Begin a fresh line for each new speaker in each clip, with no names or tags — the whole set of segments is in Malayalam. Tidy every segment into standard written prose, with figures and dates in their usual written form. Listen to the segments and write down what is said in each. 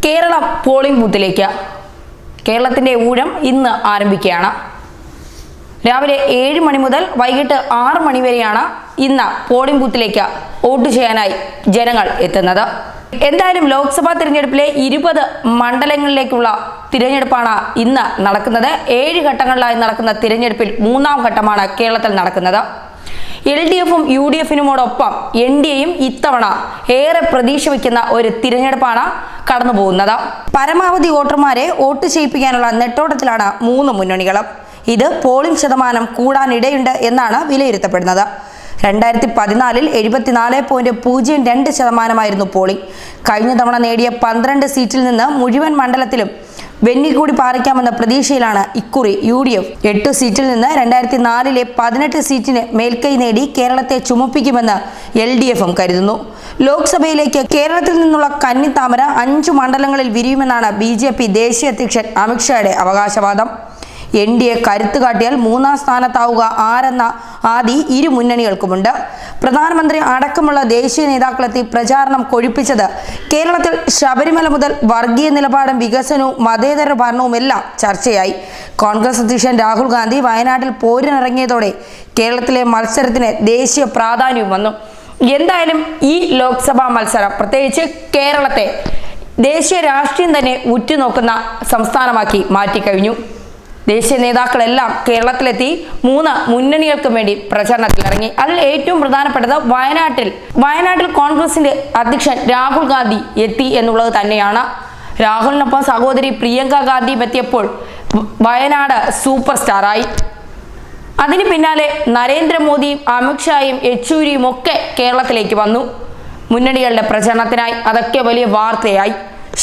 കേരളം പോളിംഗ് ബൂത്തിലേക്ക്. കേരളത്തിന്റെ ഊഴം ഇന്ന് ആരംഭിക്കുകയാണ്. രാവിലെ 7 മണി മുതൽ വൈകിട്ട് 6 മണി വരെയാണ് ഇന്ന് പോളിംഗ് ബൂത്തിലേക്ക് വോട്ട് ചെയ്യാനായി ജനങ്ങൾ എത്തുന്നത്. എന്തായാലും ലോക്സഭാ തിരഞ്ഞെടുപ്പിലെ 20 മണ്ഡലങ്ങളിലേക്കുള്ള തിരഞ്ഞെടുപ്പാണ് ഇന്ന് നടക്കുന്നത്. 7 ഘട്ടങ്ങളിലായി നടക്കുന്ന തിരഞ്ഞെടുപ്പിൽ 3ാം ഘട്ടമാണ് കേരളത്തിൽ നടക്കുന്നത്. LDFും UDFിനുമോടൊപ്പം NDAയും ഇത്തവണ ഏറെ പ്രതീക്ഷ വയ്ക്കുന്ന ഒരു തിരഞ്ഞെടുപ്പാണ് കടന്നു പോകുന്നത്. പരമാവധി വോട്ടർമാരെ വോട്ട് ചെയ്യിപ്പിക്കാനുള്ള നെട്ടോട്ടത്തിലാണ് 3 മുന്നണികളും. ഇത് പോളിംഗ് ശതമാനം കൂടാനിടയുണ്ട് എന്നാണ് വിലയിരുത്തപ്പെടുന്നത്. 2014 74.02% പോളിംഗ്. കഴിഞ്ഞ തവണ നേടിയ 12 സീറ്റിൽ നിന്ന് മുഴുവൻ മണ്ഡലത്തിലും വെന്നി കൂടി പാറിക്കാമെന്ന പ്രതീക്ഷയിലാണ് ഇക്കുറി UDF. 8 സീറ്റിൽ നിന്ന് 2004 18 സീറ്റിന് മേൽക്കൈ നേടി കേരളത്തെ ചുമപ്പിക്കുമെന്ന് LDFും കരുതുന്നു. ലോക്സഭയിലേക്ക് കേരളത്തിൽ നിന്നുള്ള കന്നിത്താമര 5 മണ്ഡലങ്ങളിൽ വിരിയുമെന്നാണ് BJP ദേശീയ അധ്യക്ഷൻ അമിത്ഷായുടെ അവകാശവാദം. NDA കരുത്ത് കാട്ടിയാൽ 3ാം സ്ഥാനത്താവുക ആരെന്ന ആദി ഇരു മുന്നണികൾക്കുമുണ്ട്. പ്രധാനമന്ത്രി അടക്കമുള്ള ദേശീയ നേതാക്കളെത്തി പ്രചാരണം കൊഴുപ്പിച്ചത് കേരളത്തിൽ ശബരിമല മുതൽ വർഗീയ നിലപാടും വികസനവും മതേതര ഭരണവുമെല്ലാം ചർച്ചയായി. കോൺഗ്രസ് അധ്യക്ഷൻ രാഹുൽ ഗാന്ധി വയനാട്ടിൽ പോരിനിറങ്ങിയതോടെ കേരളത്തിലെ മത്സരത്തിന് ദേശീയ പ്രാധാന്യവും വന്നു. എന്തായാലും ഈ ലോക്സഭാ മത്സരം പ്രത്യേകിച്ച് കേരളത്തെ ദേശീയ രാഷ്ട്രീയം തന്നെ ഉറ്റുനോക്കുന്ന സംസ്ഥാനമാക്കി മാറ്റിക്കഴിഞ്ഞു. ദേശീയ നേതാക്കളെല്ലാം കേരളത്തിലെത്തി 3 മുന്നണികൾക്കും വേണ്ടി പ്രചരണത്തിലിറങ്ങി. അതിൽ ഏറ്റവും പ്രധാനപ്പെട്ടത് വയനാട്ടിൽ കോൺഗ്രസിന്റെ അധ്യക്ഷൻ രാഹുൽ ഗാന്ധി എത്തി എന്നുള്ളത് തന്നെയാണ്. രാഹുലിനൊപ്പം സഹോദരി പ്രിയങ്ക ഗാന്ധിയും എത്തിയപ്പോൾ വയനാട് സൂപ്പർ സ്റ്റാറായി. അതിന് പിന്നാലെ നരേന്ദ്രമോദിയും അമിത്ഷായും യെച്ചൂരിയും ഒക്കെ കേരളത്തിലേക്ക് വന്നു മുന്നണികളുടെ പ്രചരണത്തിനായി. അതൊക്കെ വലിയ വാർത്തയായി.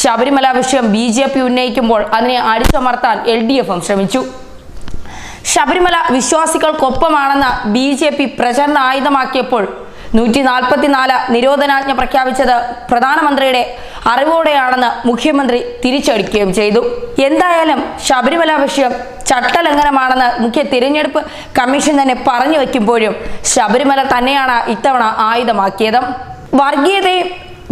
ശബരിമല വിഷയം BJP ഉന്നയിക്കുമ്പോൾ അതിനെ അടിച്ചമർത്താൻ LDFും ശ്രമിച്ചു. ശബരിമല വിശ്വാസികൾക്കൊപ്പമാണെന്ന് BJP പ്രചരണ ആയുധമാക്കിയപ്പോൾ 144 നിരോധനാജ്ഞ പ്രഖ്യാപിച്ചത് പ്രധാനമന്ത്രിയുടെ അറിവോടെയാണെന്ന് മുഖ്യമന്ത്രി തിരിച്ചടിക്കുകയും ചെയ്തു. എന്തായാലും ശബരിമല വിഷയം ചട്ടലംഘനമാണെന്ന് മുഖ്യ തിരഞ്ഞെടുപ്പ് കമ്മീഷൻ തന്നെ പറഞ്ഞു വയ്ക്കുമ്പോഴും ശബരിമല തന്നെയാണ് ഇത്തവണ ആയുധമാക്കിയത്. വർഗീയതയും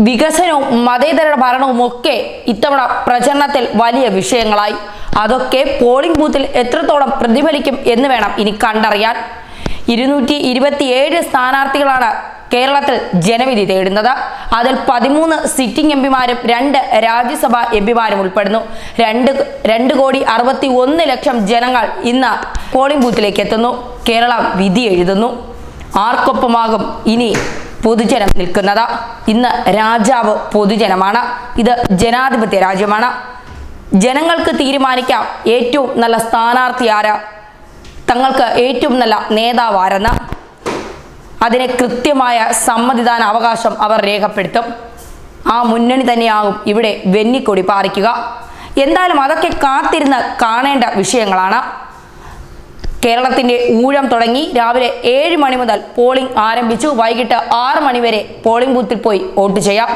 വികസനവും മതേതര ഭരണവും ഒക്കെ ഇത്തവണ പ്രചരണത്തിൽ വലിയ വിഷയങ്ങളായി. അതൊക്കെ പോളിംഗ് ബൂത്തിൽ എത്രത്തോളം പ്രതിഫലിക്കും എന്ന് വേണം ഇനി കണ്ടറിയാൻ. 227 സ്ഥാനാർത്ഥികളാണ് കേരളത്തിൽ ജനവിധി തേടുന്നത്. അതിൽ 13 സിറ്റിംഗ് എംപിമാരും 2 രാജ്യസഭാ എംപിമാരും ഉൾപ്പെടുന്നു. 2,61,00,000 ജനങ്ങൾ ഇന്ന് പോളിംഗ് ബൂത്തിലേക്ക് എത്തുന്നു. കേരളം വിധി എഴുതുന്നു. ആർക്കൊപ്പമാകും ഇനി പൊതുജനം നിൽക്കുന്നത്? ഇന്ന് രാജാവ് പൊതുജനമാണ്. ഇത് ജനാധിപത്യ രാജ്യമാണ്. ജനങ്ങൾക്ക് തീരുമാനിക്കാം ഏറ്റവും നല്ല സ്ഥാനാർത്ഥി ആര്, തങ്ങൾക്ക് ഏറ്റവും നല്ല നേതാവ് ആരെന്ന്. അതിനെ കൃത്യമായ സമ്മതിദാന അവകാശം അവർ രേഖപ്പെടുത്തും. ആ മുന്നണി തന്നെയാകും ഇവിടെ വെന്നിക്കൊടി പാറിക്കുക. എന്തായാലും അതൊക്കെ കാത്തിരുന്ന് കാണേണ്ട വിഷയങ്ങളാണ്. കേരളത്തിന്റെ ഊഴം തുടങ്ങി. രാവിലെ 7 മണി മുതൽ പോളിംഗ് ആരംഭിച്ചു. വൈകിട്ട് 6 മണി വരെ പോളിംഗ് ബൂത്തിൽ പോയി വോട്ട് ചെയ്യാം.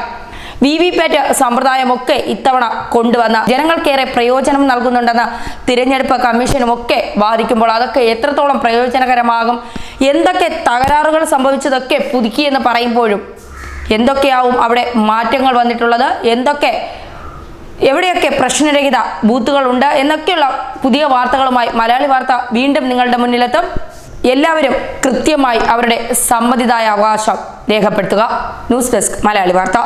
VVPAT സമ്പ്രദായമൊക്കെ ഇത്തവണ കൊണ്ടുവന്ന ജനങ്ങൾക്കേറെ പ്രയോജനം നൽകുന്നുണ്ടെന്ന് തിരഞ്ഞെടുപ്പ് കമ്മീഷനും ഒക്കെ വാദിക്കുമ്പോൾ അതൊക്കെ എത്രത്തോളം പ്രയോജനകരമാകും, എന്തൊക്കെ തകരാറുകൾ സംഭവിച്ചതൊക്കെ പുതുക്കിയെന്ന് പറയുമ്പോഴും എന്തൊക്കെയാവും അവിടെ മാറ്റങ്ങൾ വന്നിട്ടുള്ളത്, എവിടെയൊക്കെ പ്രശ്നരഹിത ബൂത്തുകളുണ്ട് എന്നൊക്കെയുള്ള പുതിയ വാർത്തകളുമായി മലയാളി വാർത്ത വീണ്ടും നിങ്ങളുടെ മുന്നിലെത്തും. എല്ലാവരും കൃത്യമായി അവരുടെ സമ്മതിദായ അവകാശം രേഖപ്പെടുത്തുക. ന്യൂസ് ഡെസ്ക് മലയാളി വാർത്ത.